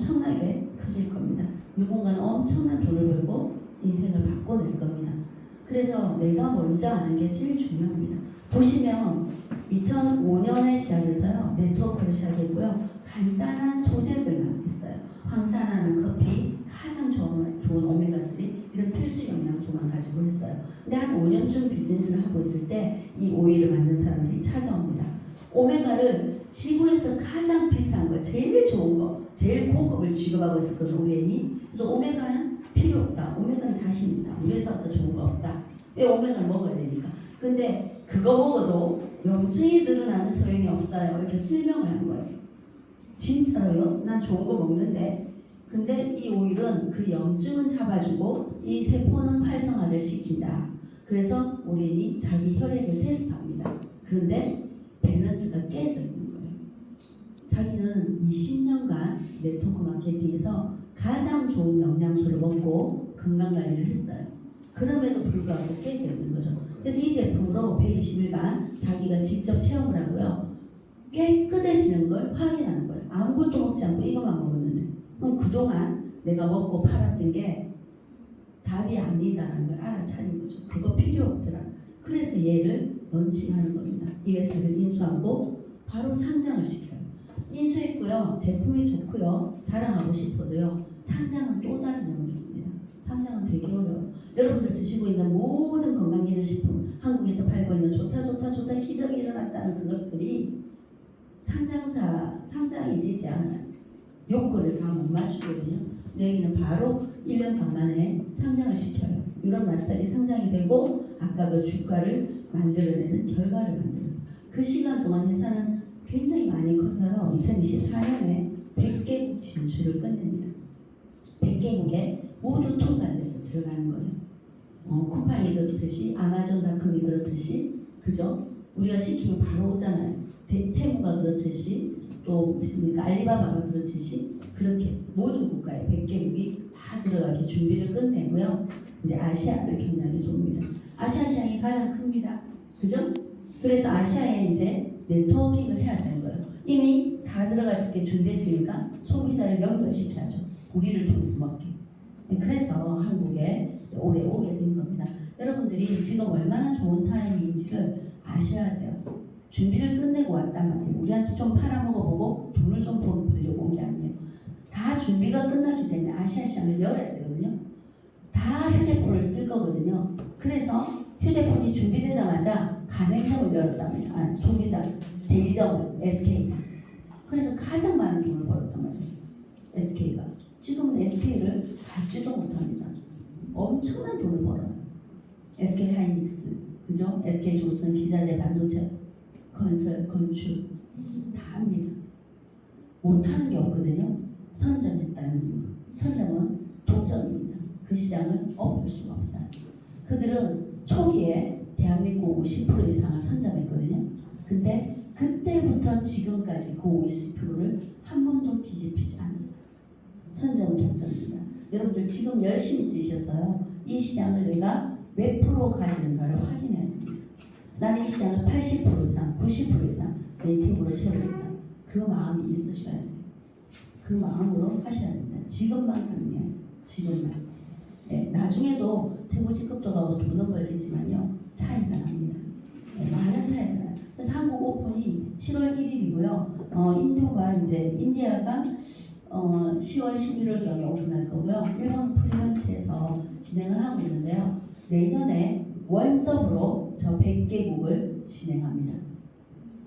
엄청나게 커질 겁니다. 누군가는 엄청난 돈을 벌고 인생을 바꿔낼 겁니다. 그래서 내가 먼저 아는 게 제일 중요합니다. 보시면 2005년에 시작해서요. 네트워크를 시작했고요. 간단한 소재들만 했어요. 황산화는 커피, 가장 좋은 오메가3 이런 필수 영양소만 가지고 했어요. 근데 한 5년쯤 비즈니스를 하고 있을 때 이 오일을 만든 사람들이 찾아옵니다. 오메가를 지구에서 가장 비싼 거, 제일 좋은 거, 제일 고급을 취급하고 있었거든 우리 애니. 그래서 오메가는 필요 없다. 오메가는 자신 있다. 우리에서보다 좋은 거 없다. 왜 오메가를 먹어야 되니까. 근데 그거 먹어도 염증이 드러나는 소용이 없어요. 이렇게 설명을 한 거예요. 진짜로요? 난 좋은 거 먹는데. 근데 이 오일은 그 염증은 잡아주고 이 세포는 활성화를 시킨다. 그래서 우리는 자기 혈액을 테스트합니다. 그런데 밸런스가 깨져 있는 거예요. 자기는 20년간 네트워크 마케팅에서 가장 좋은 영양소를 먹고 건강관리를 했어요. 그럼에도 불구하고 깨져 있는 거죠. 그래서 이 제품으로 120일간 자기가 직접 체험을 하고요. 깨끗해지는 걸 확인하는 거예요. 아무것도 먹지 않고 이것만 먹었는데 그럼 그동안 내가 먹고 팔았던 게 답이 아니다라는 걸 알아차린 거죠. 그거 필요 없더라. 그래서 얘를 런칭하는 겁니다. 이 회사를 인수하고 바로 상장을 시켜요. 인수했고요. 제품이 좋고요. 자랑하고 싶어도요. 상장은 또 다른 영역입니다. 상장은 되게 어려워요. 여러분들 드시고 있는 모든 건강기능식품, 한국에서 팔고 있는 좋다 기적이 일어났다는 그것들이 상장이 되지 않아요. 요건을 다 못 맞추거든요. 여기는 바로 1년 반 만에 상장을 시켜요. 유럽 나스닥이 상장이 되고 아까 그 주가를 만들어내는 결과를 만들었어요. 그 시간 동안 회사는 굉장히 많이 커서요. 2024년에 100개국 진출을 끝냅니다. 100개국에 모두 통과돼서 들어가는 거예요. 쿠팡이 그렇듯이 아마존닷컴이 그렇듯이 그죠? 우리가 시키면 바로 오잖아요. 테무가 그렇듯이 또 있습니까? 알리바바가 그렇듯이 그렇게 모든 국가에 100개국이 다 들어가게 준비를 끝내고요. 이제 아시아를 겨냥해 줍니다. 아시아 시장이 가장 큽니다. 그죠? 그래서 아시아에 이제 네트워킹을 해야 되는 거예요. 이미 다 들어갈 수 있게 준비했으니까 소비자를 연결시켜야죠. 우리를 통해서 먹게. 그래서 한국에 올해 오게 된 겁니다. 여러분들이 지금 얼마나 좋은 타이밍인지를 아셔야 돼요. 준비를 끝내고 왔단 말이에요. 우리한테 좀 팔아먹어보고 돈을 좀 벌려고 온 게 아니에요. 다 준비가 끝났기 때문에 아시아 시장을 열어야 되거든요. 다 휴대폰을 쓸 거거든요. 그래서 휴대폰이 준비되자마자 가맹점을 열었다면 소비자 대리점 SK가. 그래서 가장 많은 돈을 벌었단 말이에요. SK가. 지금은 SK를 갚지도 못합니다. 엄청난 돈을 벌어요. SK 하이닉스, 그죠? SK 조선, 기자재, 반도체, 건설, 건축 다 합니다. 못하는 게 없거든요. 선점했다는 이유. 선점은 독점입니다. 그 시장을 엎을 수가 없어요. 그들은 초기에 대한민국 50% 이상을 선점했거든요. 근데 그때부터 지금까지 그 50%를 한 번도 뒤집히지 않았어요. 선점은 독점입니다. 여러분들 지금 열심히 뛰셨어요. 이 시장을 내가 몇 프로 가지는가를 확인해야 됩니다. 나는 이 시장을 80% 이상, 90% 이상 내 팀으로 채우겠다. 그 마음이 있으셔야 돼요. 그 마음으로 하셔야 됩니다. 지금만 하면 지금만. 네, 나중에도 최고 직급도 가고 돈은 벌겠지만요. 차이가 납니다. 네, 많은 차이가 나요. 그래서 한국 오픈이 7월 1일이고요. 인디아가 10월 11월경에 오픈할 거고요. 일본 프리런치에서 진행을 하고 있는데요. 내년에 원섭으로 저 100개국을 진행합니다.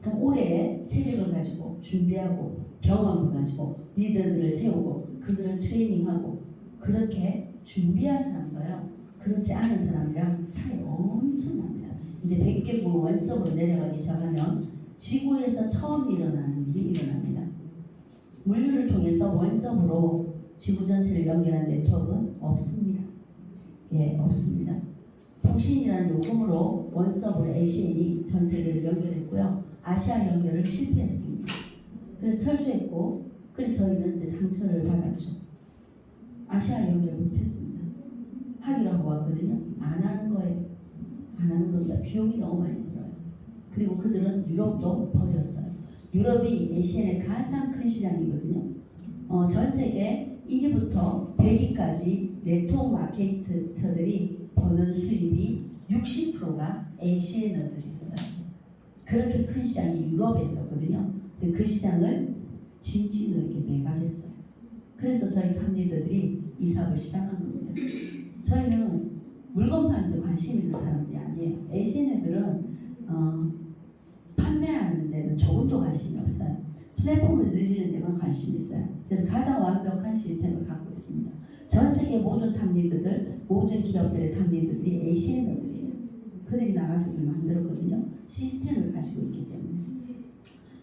그럼 올해의 체력을 가지고 준비하고 경험을 가지고 리더들을 세우고 그들을 트레이닝하고 그렇게 준비한 사람과요. 그렇지 않은 사람이랑 차이 엄청납니다. 이제 100개국 원섭으로 내려가기 시작하면 지구에서 처음 일어나는 일이 일어납니다. 물류를 통해서 원섭으로 지구 전체를 연결한 네트워크는 없습니다. 예, 없습니다. 통신이라는 요금으로 원섭으로 ACN이 전 세계를 연결했고요. 아시아 연결을 실패했습니다. 그래서 철수했고, 그래서 저희는 이제 상처를 받았죠. 아시아 연결을 못했습니다. 하기로 하고 왔거든요. 안 하는 거예요. 안 하는 겁니다. 비용이 너무 많이 들어요. 그리고 그들은 유럽도 버렸어요. 유럽이 ACN의 가장 큰 시장이거든요. 전 세계 1위부터 100위까지 네트워크 마케터들이 버는 수입이 60%가 ACN어들이 있어요. 그렇게 큰 시장이 유럽에 있었거든요. 근데 그 시장을 진진우에게 매각했어요. 그래서 저희 탑리더들이 이 사업을 시작한 겁니다. 저희는 물건 파는데 관심 있는 사람들이 아니에요. ACN들은 판매하는 데는 조금도 관심이 없어요. 플랫폼을 늘리는 데만 관심이 있어요. 그래서 가장 완벽한 시스템을 갖고 있습니다. 전 세계 모든 탑리더들, 모든 기업들의 탑리더들이 ACN들이에요. 그들이 나가서 이걸 만들었거든요. 시스템을 가지고 있기 때문에.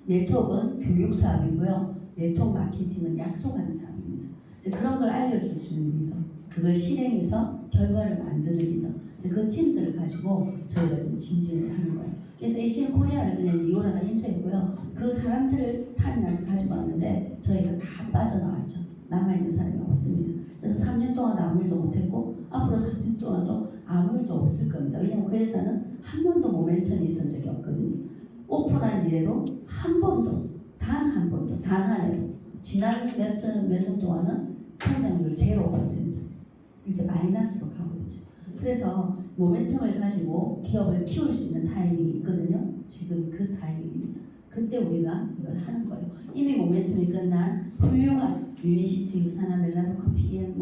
네트워크는 교육 사업이고요. 네트워크 마케팅은 약속하는 사업입니다. 그런 걸 알려줄 수 있는 리더, 그걸 실행해서 결과를 만드는 리더, 그 팀들을 가지고 저희가 좀 진진을 하는 거예요. 그래서 ACN 코리아를 그냥 리오라가 인수했고요. 그 사람들을 타임나서 가지고 왔는데 저희가 다 빠져나왔죠. 남아있는 사람이 없습니다. 그래서 3년 동안 아무 일도 못했고 앞으로 3년 동안도 아무 일도 없을 겁니다. 왜냐하면 그 회사는 한 번도 모멘텀이 있은 적이 없거든요. 오픈한 이래로 한 번도, 단 한 번도, 단 한 해도 지난 몇 년 동안은 성장률 0%, 이제 마이너스로 가고 있죠. 그래서 모멘텀을 가지고 기업을 키울 수 있는 타이밍이 있거든요. 지금 그 타이밍입니다. 그때 우리가 이걸 하는 거예요. 이미 모멘텀이 끝난 훌륭한 유니시티, 유산화, 멜라노, PM,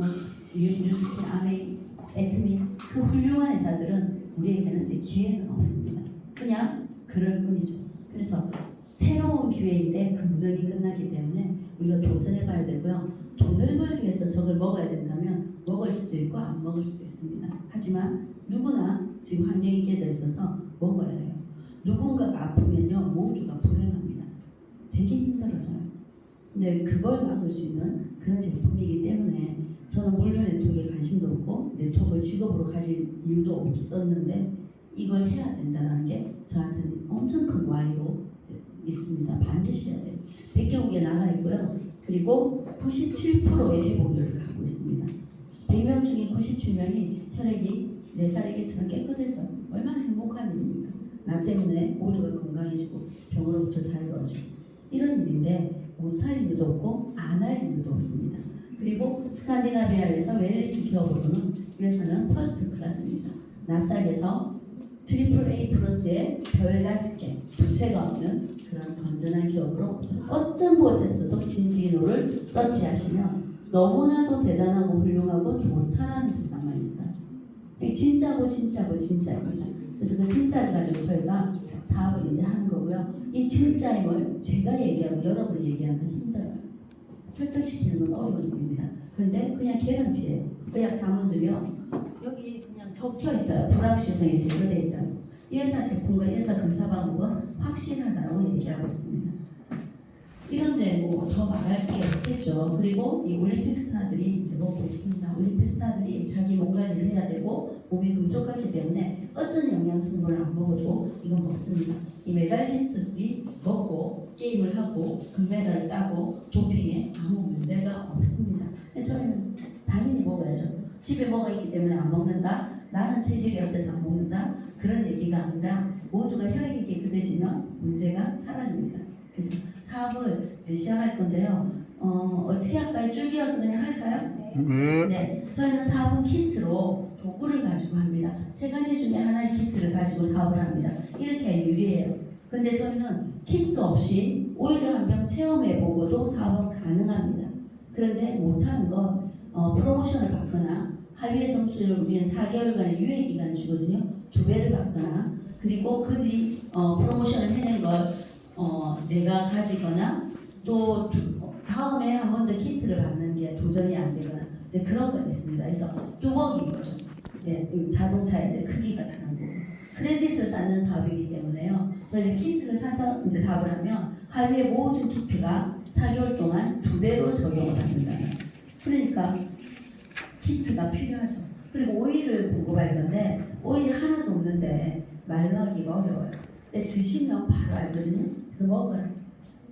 뉴스킨, 아메이, 애트미, 그 훌륭한 회사들은 우리에게는 이제 기회는 없습니다. 그냥 그럴 뿐이죠. 그래서 새로운 기회인데 그 무적이 끝나기 때문에 우리가 도전해봐야 되고요. 돈을 벌기 위해서 저걸 먹어야 된다면 먹을 수도 있고 안 먹을 수도 있습니다. 하지만 누구나 지금 환경이 깨져 있어서 먹어야 해요. 누군가가 아프면요 모두가 불행합니다. 되게 힘들어져요. 근데 그걸 막을 수 있는 그런 제품이기 때문에 저는 물류 네트워크에 관심도 없고 네트워크를 직업으로 가질 이유도 없었는데 이걸 해야 된다는 게 저한테는 엄청 큰 와이로 있습니다. 반드시 해야 돼요. 100개국에 나가 있고요. 그리고 97%의 회복률을 갖고 있습니다. 100명 중에 97명이 혈액이 4살에게처럼 깨끗해져요. 얼마나 행복한 일입니까? 나 때문에 모두가 건강해지고 병으로부터 자유로워지고 이런 일인데 못할 이유도 없고 안 할 이유도 없습니다. 그리고 스칸디나비아에서 웰리스 기업으로는 이 회사는 퍼스트 클래스입니다. 나스닥에서 트리플 A 플러스의 별 5개, 부채가 없는 그런 건전한 기업으로 어떤 곳에서도 진진호를 서치하시면 너무나도 대단하고 훌륭하고 좋다라는 대답만 있어요. 진짜고 진짜입니다. 그래서 그 진짜를 가지고 저희가 사업을 이제 하는 거고요. 이 진짜임을 제가 얘기하고 여러분이 얘기하는 건 힘들어요. 설득시키는 건 어려운 일입니다. 그런데 그냥 개런티예요. 의학 자문들이요. 여기 그냥 적혀 있어요. 불확실성이 제거되어 있다고. 이 회사 제품과 이 회사 검사 방법은 확실하다고 얘기하고 있습니다. 이런데 뭐 더 말할 게 없겠죠. 그리고 이 올림픽 스타들이 이제 먹고 있습니다. 올림픽 스타들이 자기 몸 관리를 해야 되고 몸이 금쪽하기 때문에 어떤 영양성분을 안 먹어도 이건 먹습니다. 이 메달리스트들이 먹고 게임을 하고 금메달을 따고 도핑에 아무 문제가 없습니다. 저희는 당연히 먹어야죠. 집에 뭐가 있기 때문에 안 먹는다. 나는 체질이 어때서 안 먹는다. 그런 얘기가 아니라 모두가 혈액이 깨끗해지면 문제가 사라집니다. 그래서 사업을 이제 시작할 건데요. 어떻게 할까요? 줄기어서 그냥 할까요? 네. 저희는 사업은 키트로 도구를 가지고 합니다. 3가지 중에 하나의 키트를 가지고 사업을 합니다. 이렇게 유리해요. 근데 저희는 키트 없이 오일을 한 병 체험해보고도 사업은 가능합니다. 그런데 못하는 건 프로모션을 받거나 하위의 점수를 우리는 4개월간의 유예기간을 주거든요. 2배를 받거나 그리고 그들이 프로모션을 해낸 걸 내가 가지거나 또 다음에 한 번 더 키트를 받는 게 도전이 안 되거나 이제 그런 거 있습니다. 그래서 뚜벅인 거죠. 네, 자동차의 이제 크기가 다른 거고 크레딧을 쌓는 사업이기 때문에요. 저희는 키트를 사서 이제 사업을 하면 하위의 모든 키트가 4개월 동안 2배로 적용을 받는다. 그러니까 키트가 필요하죠. 그리고 오일을 보고봐야 되는데 오일이 하나도 없는데 말로 하기가 어려워요. 근데 드시면 바로 알거든요. 그래서 먹어요.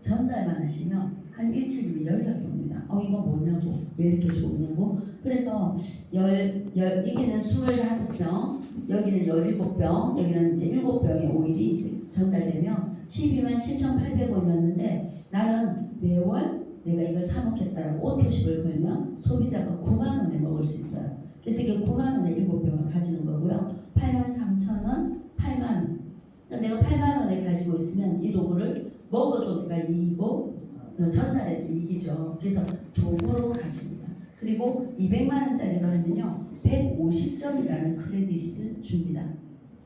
전달만 하시면 한 일주일이면 연락이 옵니다. 이거 뭐냐고, 왜 이렇게 좋냐고. 그래서 여기는 25병, 여기는 17병, 여기는 이제 7병의 오일이 이제 전달되면 127,800원이었는데 나는 매월 내가 이걸 사 먹겠다라고 오토십을 걸면 소비자가 9만 원에 먹을 수 있어요. 그래서 이게 9만 원에 7병을 가지는 거고요. 83,000원, 8만 원. 그러니까 내가 8만 원에 가지고 있으면 이 도구를 먹어도 내가 이기고 전날에도 이기죠. 그래서 도구로 가집니다. 그리고 200만 원짜리로 하면요 150점이라는 크레딧을 줍니다.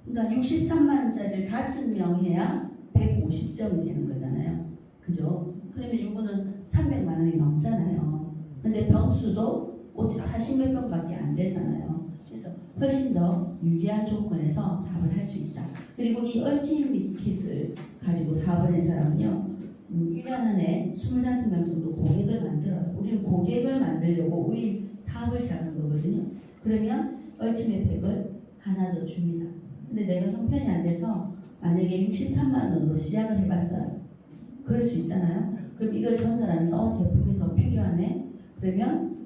그러니까 63만 원짜리를 다 쓴 명해야 150점이 되는 거잖아요. 그죠? 그러면 이거는 300만 원이 넘잖아요. 근데 병수도 오직 40몇 병밖에 안 되잖아요. 그래서 훨씬 더 유리한 조건에서 사업을 할 수 있다. 그리고 이 얼티밋 킷을 가지고 사업을 한 사람은요 1년 안에 25명 정도 고객을 만들어요. 우리는 고객을 만들려고 우리 사업을 시작한 거거든요. 그러면 얼티밋 팩을 하나 더 줍니다. 근데 내가 형편이 안 돼서 만약에 63만 원으로 시작을 해봤어요. 그럴 수 있잖아요. 그럼 이걸 전달하면서 제품이 더 필요하네. 그러면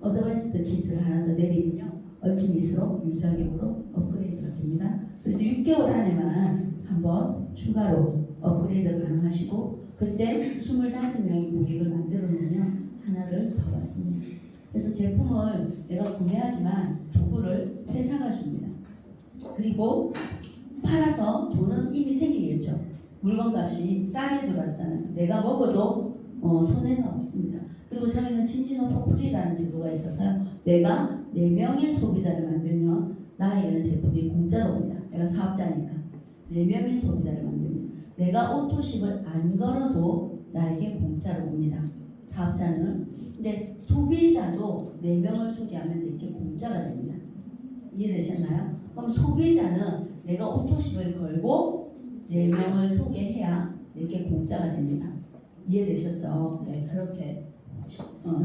어드밴스드 키트를 하나 더 내리면요. 얼티밋으로 유자격으로 업그레이드가 됩니다. 그래서 6개월 안에만 한번 추가로 업그레이드 가능하시고 그때 25명의 고객을 만들어 놓으면 하나를 더 받습니다. 그래서 제품을 내가 구매하지만 도구를 회사가 줍니다. 그리고 팔아서 돈은 이미 생기겠죠. 물건값이 싸게 들어왔잖아요. 내가 먹어도 손해는 없습니다. 그리고 저희는 진지노 토플이라는 제도가 있어서요. 내가 4명의 소비자를 만들면 나에게는 제품이 공짜로 옵니다. 내가 사업자니까. 4명의 소비자를 만들면 내가 오토십을 안 걸어도 나에게 공짜로 옵니다. 사업자는. 근데 소비자도 4명을 소개하면 이렇게 공짜가 됩니다. 이해되셨나요? 그럼 소비자는 내가 오토십을 걸고 4명을 소개해야 이렇게 공짜가 됩니다. 이해되셨죠? 네, 그렇게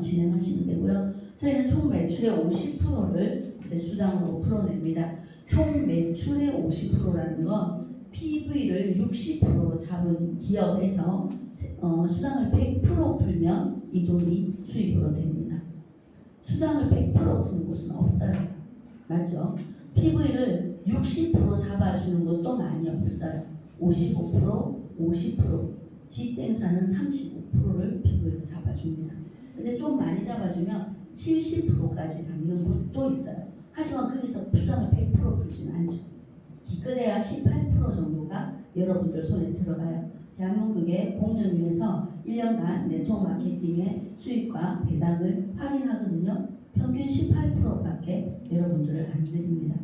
진행하시면 되고요. 저희는 총 매출의 50%를 이제 수당으로 풀어냅니다. 총 매출의 50%라는 건 PV를 60%로 잡은 기업에서 수당을 100% 풀면 이 돈이 수입으로 됩니다. 수당을 100% 푸는 곳은 없어요. 맞죠? PV를 60% 잡아주는 것도 많이 없어요. 55%, 50%, 직땡사는 35%를 PV로 잡아줍니다. 근데 좀 많이 잡아주면 70%까지 잡는 곳도 있어요. 하지만 거기서 수당을 100% 풀지는 않죠. 기껏해야 18% 정도가 여러분들 손에 들어가요. 대한민국의 공정위에서 1년간 네트워크 마케팅의 수익과 배당을 확인하거든요. 평균 18%밖에 여러분들을 안 드립니다.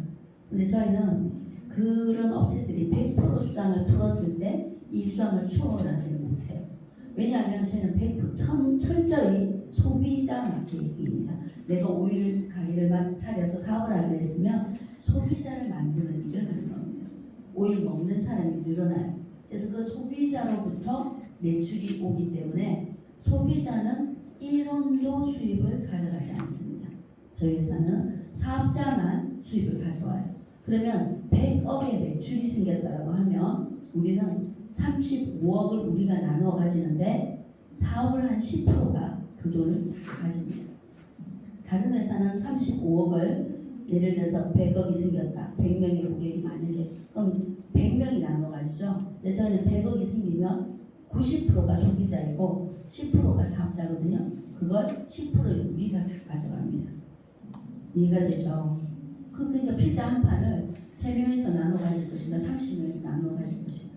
근데 저희는 그런 업체들이 100% 수당을 풀었을 때 이 수당을 추월하지는 못해요. 왜냐하면 저희는 100% 철저히 소비자 마케팅입니다. 내가 오일 가게를 차려서 사업을 하려 했으면 소비자를 만드는 일을 하는 겁니다. 오일 먹는 사람이 늘어나요. 그래서 그 소비자로부터 매출이 오기 때문에 소비자는 1원도 수입을 가져가지 않습니다. 저희 회사는 사업자만 수입을 가져와요. 그러면 100억의 매출이 생겼다고 하면 우리는 35억을 우리가 나눠 가지는데 사업을 한 10%가 그 돈을 다 가집니다. 다른 회사는 35억을 예를 들어서 100억이 생겼다. 100명의 고객이 만약에 그럼 100명이 나눠 가지죠. 근데 저희는 100억이 생기면 90%가 소비자이고 10%가 사업자거든요. 그걸 10%를 우리가 다 가져갑니다. 이해가 되죠? 그러니까 피자 한 판을 3명에서 나눠 가질 것인가 30명에서 나눠 가질 것인가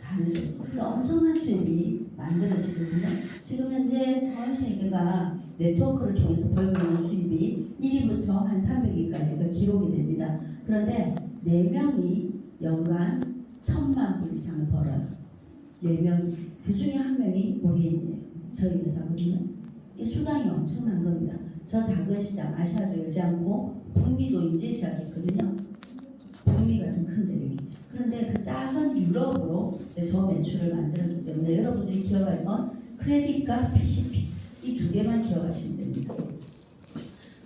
다르죠. 그래서 엄청난 수입이 만들어지거든요. 지금 현재 전 세계가 네트워크를 통해서 벌고 있는 수입이 1위부터 한 300위까지가 기록이 됩니다. 그런데 4명이 연간 1,000만 불 이상을 벌어요. 4명이. 그 중에 한 명이 우리예요. 저희 회사거든요. 이게 수당이 엄청난 겁니다. 저 작은 시장 아시아도 열지 않고 북미도 이제 시작했거든요. 북미 같은 큰 대륙이. 그런데 그 작은 유럽으로 저 매출을 만들었기 때문에 여러분들이 기억할 건 크레딧과 PCP 이 2개만 기억하시면 됩니다.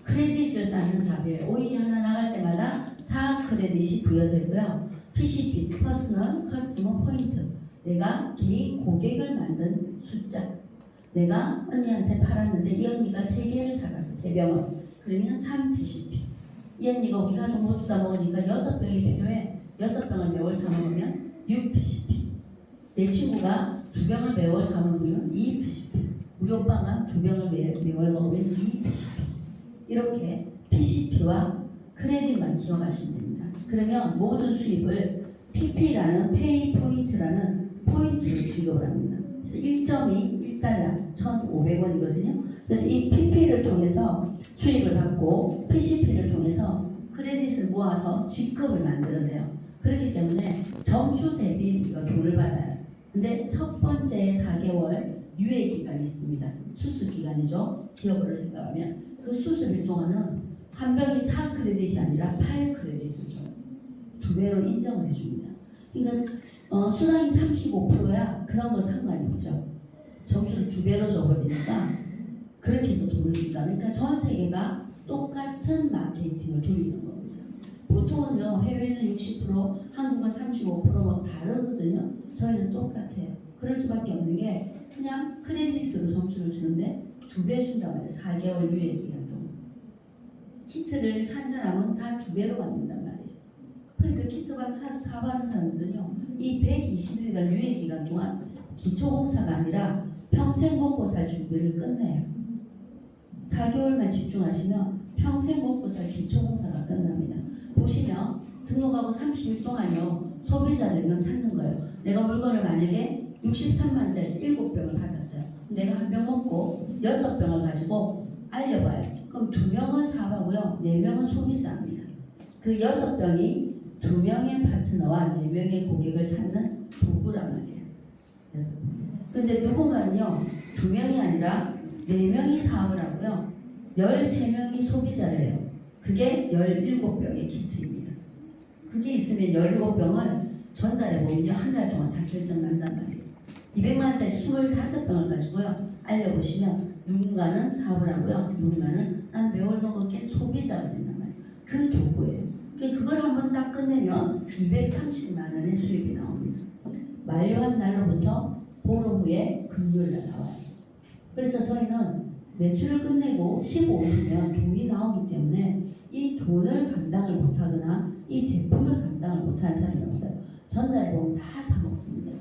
크레딧을 쌓는 사업에 오일이 하나 나갈 때마다 4 크레딧이 부여되고요. PCP 퍼스널 커스터머 포인트 내가 개인 고객을 만든 숫자 내가 언니한테 팔았는데 이 언니가 3개를 사갔어. 3병을. 그러면 3 PCP. 이 언니가 우리 가족 모두 다 먹으니까 6병이 필요해. 6병을 매월 사 먹으면 6 PCP. 내 친구가 2병을 매월 사 먹으면 2 PCP. 무료빵 2병을 매월 먹으면 2PCP. 이렇게 PCP와 크레딧만 기억하시면 됩니다. 그러면 모든 수입을 PP라는 페이 포인트라는 포인트로 지급을 합니다. 그래서 1.2 1달러 1,500원이거든요. 그래서 이 PP를 통해서 수입을 받고 PCP를 통해서 크레딧을 모아서 직급을 만들어내요. 그렇기 때문에 점수 대비 우리가 돈을 받아요. 근데 첫 번째 4개월 유예 기간이 있습니다. 수술 기간이죠. 기업으로 생각하면 그 수술일 동안은 한 병이 4크레딧이 아니라 8크레딧을 줘요. 2배로 인정을 해줍니다. 그러니까 수당이 35%야 그런 거 상관이 없죠. 점수를 2배로 줘버리니까 그렇게 해서 돈을 준다. 그러니까 전 세계가 똑같은 마케팅을 돌리는 겁니다. 보통은요 해외는 60%, 한국은 35%뭐 다르거든요. 저희는 똑같아요. 그럴 수밖에 없는 게 그냥 크레딧으로 점수를 주는데 2배 준단 말이에요. 4개월 유예 기간 동안. 키트를 산 사람은 다 2배로 받는단 말이에요. 그러니까 키트만 사가는 사람들은요 이 120일간 유예 기간 동안 기초공사가 아니라 평생 먹고 살 준비를 끝내요. 4개월만 집중하시면 평생 먹고 살 기초공사가 끝납니다. 보시면 등록하고 30일 동안요 소비자들만 찾는 거예요. 내가 물건을 만약에 63만원짜리에서 7병을 받았어요. 내가 한 병 먹고 6병을 가지고 알려봐요. 그럼 2명은 사과고요 4명은 소비자입니다. 그 6병이 2명의 파트너와 4명의 고객을 찾는 도구란 말이에요. 그런데 누군가는요 2명이 아니라 4명이 사업을 하고요 13명이 소비자를 해요. 그게 17병의 키트입니다. 그게 있으면 17병을 전달해 보면요 한 달 동안 다 결정난단 말이에요. 200만원짜리 25병을 가지고요 알려보시면 누군가는 사업을 하고요 누군가는 난 매월 먹을게 소비자가 된단 말이에요. 그 도구예요. 그걸 한번 딱 끝내면 230만원의 수입이 나옵니다. 만료한 날로부터 보름 후에 금요일날 나와요. 그래서 저희는 매출을 끝내고 15일이면 돈이 나오기 때문에 이 돈을 감당을 못하거나 이 제품을 감당을 못하는 사람이 없어요. 전달해 보면 다 사 먹습니다.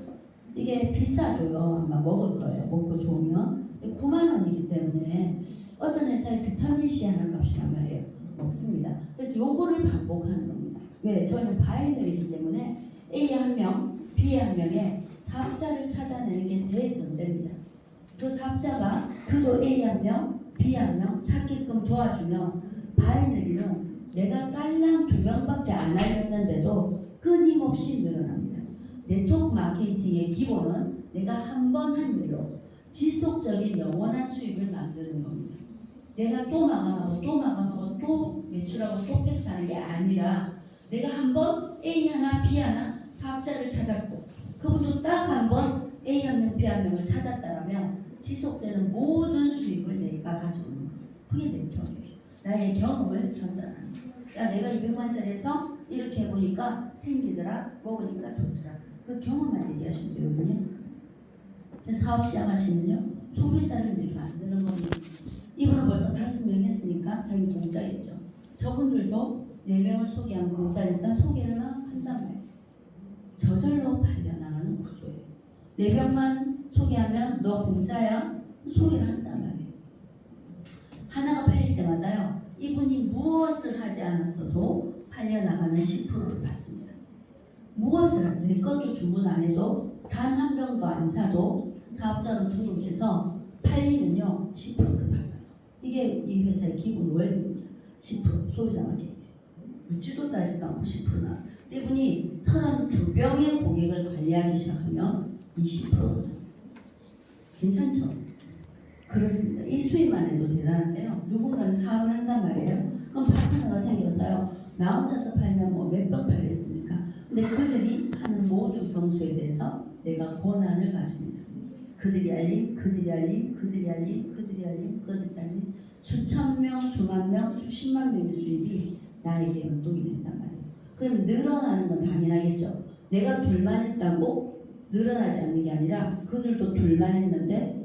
이게 비싸도요. 아마 먹을 거예요. 먹고 좋으면 9만 원이기 때문에 어떤 회사에 비타민C 하나 값이란 말이에요. 먹습니다. 그래서 요거를 반복하는 겁니다. 왜? 저희는 바이너리이기 때문에 A 한 명, B 한 명의 사업자를 찾아내는 게 대전제입니다. 그 사업자가 그도 A 한 명, B 한 명 찾게끔 도와주면 바이너리는 내가 깔랑 2명밖에 안 알렸는데도 끊임없이 늘어납니다. 네트워크 마케팅의 기본은 내가 한 번 한 일로 지속적인 영원한 수입을 만드는 겁니다. 내가 또 마감하고 또 매출하고 또 팩사는 게 아니라 내가 한 번 A 하나 B 하나 사업자를 찾았고 그분도 딱 한 번 A 한 명 B 한 명을 찾았다면 지속되는 모든 수입을 내가 가지고 있는 거예요. 그게 네트워크예요. 나의 경험을 전달하는 거예요. 야 내가 200만짜리에서 이렇게 해보니까 생기더라 먹으니까 좋더라. 그 경험만 얘기하시면 되거든요. 그래서 사업 시작하시면요 소비자를 이제 만드는 겁니다. 이분은 벌써 5명 했으니까 자기 공짜겠죠. 저분들도 4명을 소개하면 공짜니까 소개를 막 한단 말이에요. 저절로 팔려나가는 구조예요. 4명만 소개하면 너 공짜야? 소개를 한단 말이에요. 하나가 팔릴 때마다요 이분이 무엇을 하지 않았어도 팔려나가는 10%를 받습니다. 무엇을 내 것도 주문 안 해도 단 한 병도 안 사도 사업자로 등록해서 팔리면요 10%를 받아요. 이게 이 회사의 기본 원리입니다. 10% 소비자 마케팅. 묻지도 따지도 않고 10%나. 이분이 32병의 고객을 관리하기 시작하면 20%는 괜찮죠? 그렇습니다. 이 수입만 해도 대단한데요. 누군가는 사업을 한단 말이에요. 그럼 파트너가 생겨서요. 나 혼자서 팔면 뭐 몇 병 팔겠습니까? 근데 그들이 하는 모든 병수에 대해서 내가 권한을 가집니다. 그들이 알린 수천 명, 수만 명, 수십만 명의 수입이 나에게 연동이 된단 말이에요. 그럼 늘어나는 건 당연하겠죠. 내가 둘만 했다고 늘어나지 않는 게 아니라 그들도 둘만 했는데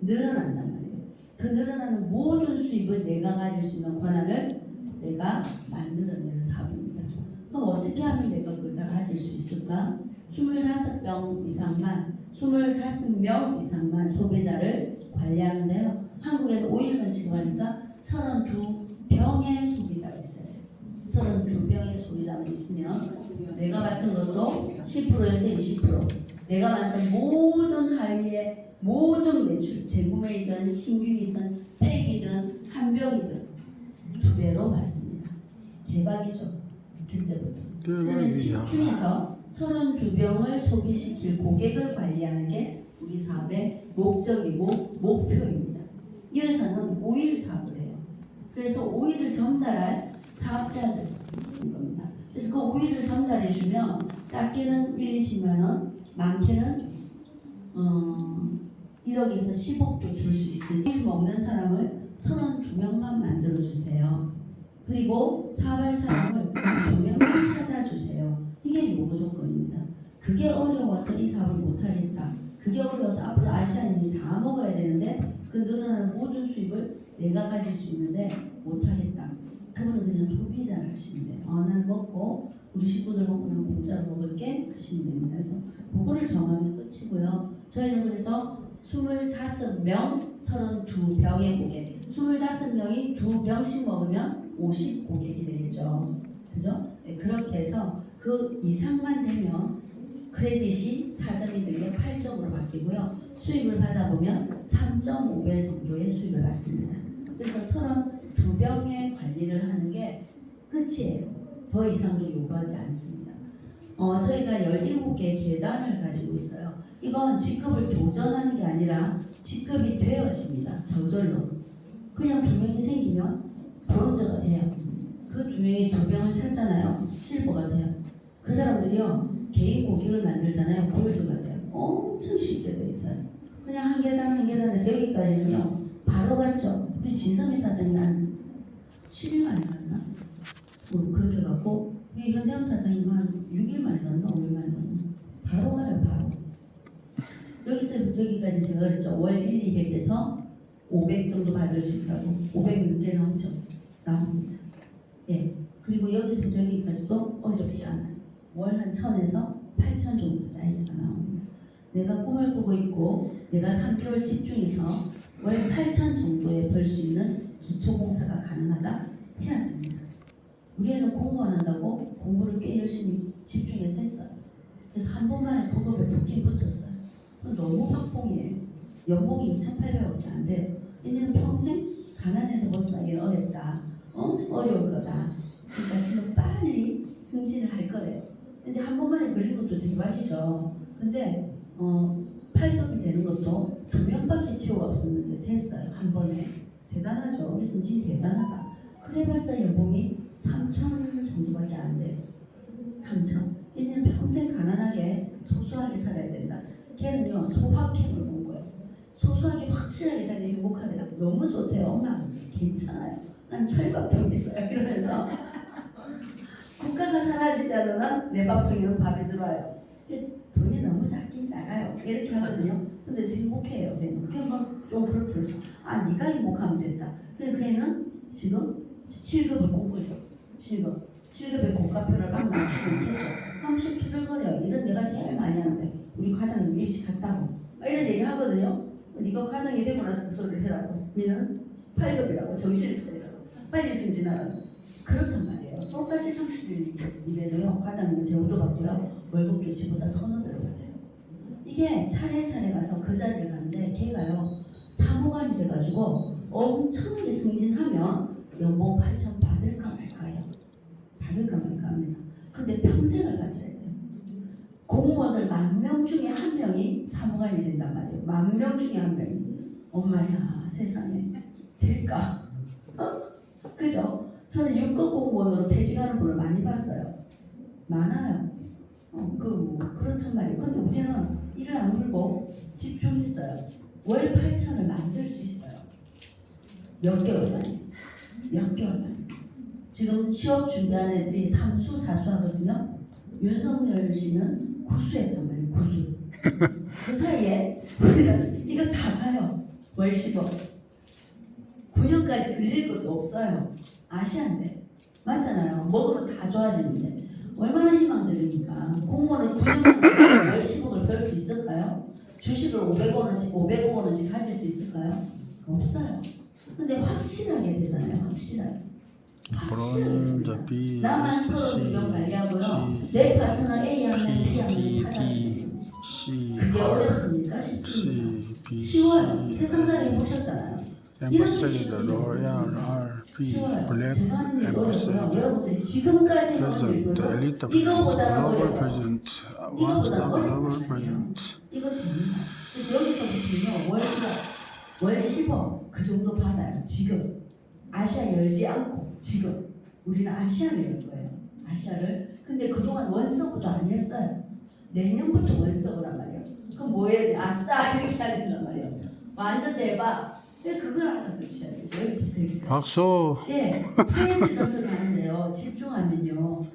늘어난단 말이에요. 그 늘어나는 모든 수입을 내가 가질 수 있는 권한을 내가 만들어내는 사업입니다. 그럼 어떻게 하면 내가 그걸 다 가질 수 있을까? 25병 이상만 25명 이상만 소비자를 관리하는데요. 한국에는 5일만 지급하니까 32병의 소비자가 있어요. 32병의 소비자가 있으면 내가 맡은 것도 10%에서 20%, 내가 만든 모든 하위의 모든 매출, 재구매이든 신규이든 팩이든 한 병이든 2배로 받습니다. 대박이죠. 그때부터. 그러면 집중해서 32병을 소비시킬 고객을 관리하는 게 우리 사업의 목적이고 목표입니다. 이 회사는 5일 사업을 해요. 그래서 5일을 전달할 사업자들인 겁니다. 그래서 그 5일을 전달해 주면 작게는 1, 20만 원, 많게는 1억에서 10억도 줄 수 있으니 1일 먹는 사람을 32명만 만들어 주세요. 그리고 사업할 사람을 2명만 찾아주세요. 이게 요구 조건입니다. 그게 어려워서 이 사업을 못하겠다. 그게 어려워서 앞으로 아시아인이 다 먹어야 되는데 그 늘어나는 모든 수입을 내가 가질 수 있는데 못하겠다. 그분은 그냥 소비자를 하시면 돼요. 나는 먹고 우리 식구들 먹고 난 공짜로 먹을게 하시면 됩니다. 그래서 그거를 정하면 끝이고요. 저희는 그래서 25명, 32병의 고객. 25명이 2병씩 먹으면 50고객이 되겠죠. 그죠? 네, 그렇게 해서 그 이상만 되면 크레딧이 4점이 되게 8점으로 바뀌고요. 수입을 받아보면 3.5배 정도의 수입을 받습니다. 그래서 32병의 관리를 하는 게 끝이에요. 더 이상도 요구하지 않습니다. 저희가 17개의 계단을 가지고 있어요. 이건 직급을 도전하는 게 아니라 직급이 되어집니다. 저절로. 그냥 2명이 생기면 브론즈가 돼요. 그 2명이 2병을 찾잖아요. 실버가 돼요. 그 사람들이요. 개인 고객을 만들잖아요. 골드가 돼요. 엄청 쉽게 돼 있어요. 그냥 한 계단 한 계단에서 여기까지는요. 바로 갔죠. 우리 진선미 사장이 한 10일 만에 갔나? 뭐 그렇게 갔고 우리 현대영 사장님 한 6일 만에 갔나? 5일 만에 갔나? 바로 가요. 바로. 여기서부터 여기까지 제가 그랬죠. 월 1, 200에서 500 정도 받을 수 있다고. 500 넘게 나옵니다. 예. 그리고 여기서부터 여기까지도 어렵지 않아요. 월 한 1000에서 8000 정도 사이즈가 나옵니다. 내가 꿈을 꾸고 있고 내가 3개월 집중해서 월 8000 정도에 벌 수 있는 기초공사가 가능하다 해야 됩니다. 우리 애는 공무원 한다고 공부를 꽤 열심히 집중해서 했어요. 그래서 한 번만에 고급에 붙긴 붙었어요. 너무 박봉이에요. 연봉이 2,800원밖에 안 돼요. 얘는 평생 가난해서 벗어나기는 어렵다. 엄청 어려울 거다. 그러니까 지금 빨리 승진을 할 거래요. 근데 한 번만에 걸린 것도 대박이죠. 근데 8급이 되는 것도 2명밖에 티오가 없었는데 됐어요. 한 번에. 대단하죠. 그래서 진짜 대단하다. 그래봤자 연봉이 3,000 정도밖에 안 돼요. 3,000. 얘는 평생 가난하게 소소하게 살아야 된다. 걔는요 소확행을 본 거예요. 소소하게 확실하게 살면 행복하대요. 너무 좋대요. 엄마 괜찮아요. 난 철밥통 있어요. 이러면서 국가가 사라지지 않으면 내 밥통에는 밥이 들어와요. 돈이 너무 작긴 작아요. 이렇게 하거든요. 근데 행복해요. 걔는. 그냥 좀 그렇더라고요. 네가 행복하면 된다. 그래서 걔는 지금 7급을 본 거죠. 7급의 고가표를 막 맞추고 있겠죠. 한번씩 투덜거려요. 이런 내가 제일 많이 하는데 우리 과장님 일찍 갔다고 이런 얘기 하거든요. 네가 과장이 되고 나서 그 소리를 해라고. 얘는 8급이라고 정신을 차리라고. 빨리 승진하라고. 그렇단 말이에요. 똑같이 30일인데도요. 과장님 대우도 받고요. 월급도 지보다 서너 배로 받아요. 이게 차례차례 가서 그 자리를 가는데 걔가요. 사무관이 돼가지고 엄청나게 승진하면 연봉 8,000 받을까 말까요. 받을까 말까 합니다. 근데 평생을 가져야 돼요. 공무원을 10,000명 중에 1명이 사무관이 된단 말이에요. 10,000명 중에 1명이. 엄마야 세상에 될까? 그죠? 저는 6급 공무원으로 퇴직하는 분을 많이 봤어요. 많아요. 그렇단 말이에요. 근데 우리는 일을 안 물고 집중했어요. 월 8,000을 만들 수 있어요. 몇 개월 만에. 지금 취업 준비하는 애들이 3수, 4수 하거든요. 윤석열 씨는 9수했단 말이에요. 9수. 그 사이에 우리는 이거 다 가요. 월 10억. 9년까지 걸릴 것도 없어요. 아시안데. 맞잖아요. 먹으면 다 좋아지는데. 얼마나 희망적입니까? 공무원을 9년간 월 10억을 벌 수 있을까요? 주식을 500억 원어치 가질 수 있을까요? 없어요. 근데 확실하게 되잖아요. 확실하게. 브론즈 B 나만 S 서로 C 두명 관리하고요. G 내 파트너 A 한 명, B 한 명이 P 찾아주세요. D C 그게 R 어렵습니까? 쉽습니까? C B 쉬워요. C 세상살이 보셨잖아요. 엠버세더 로얄 R B 쉬워요. 블랙 제가 하는 일 어려워요. 엠버세더 여러분들이 지금까지 하는 프레젠트 일도 엘리트 이거보다는 글로벌 어려워요. 프레젠트 원스톱 글로벌 프레젠트 이거 됩니다. 그래서 여기서부터는요, 월 10억 그 정도 받아요. 지금 아시아 열지 않고 지금 우리는 아시아를 열 거예요. 아시아를. 근데 그동안 원서브도 아니었어요. 내년부터 원서브란 말이에요. 그럼 뭐 해야 돼? 아싸 이렇게 해야 된단 말이에요. 완전 대박. 근데 그걸 하나 그치야 되죠. 여기서부터 여기까지. 박수. 예, 프레지던트를 하는데요. 집중하면요.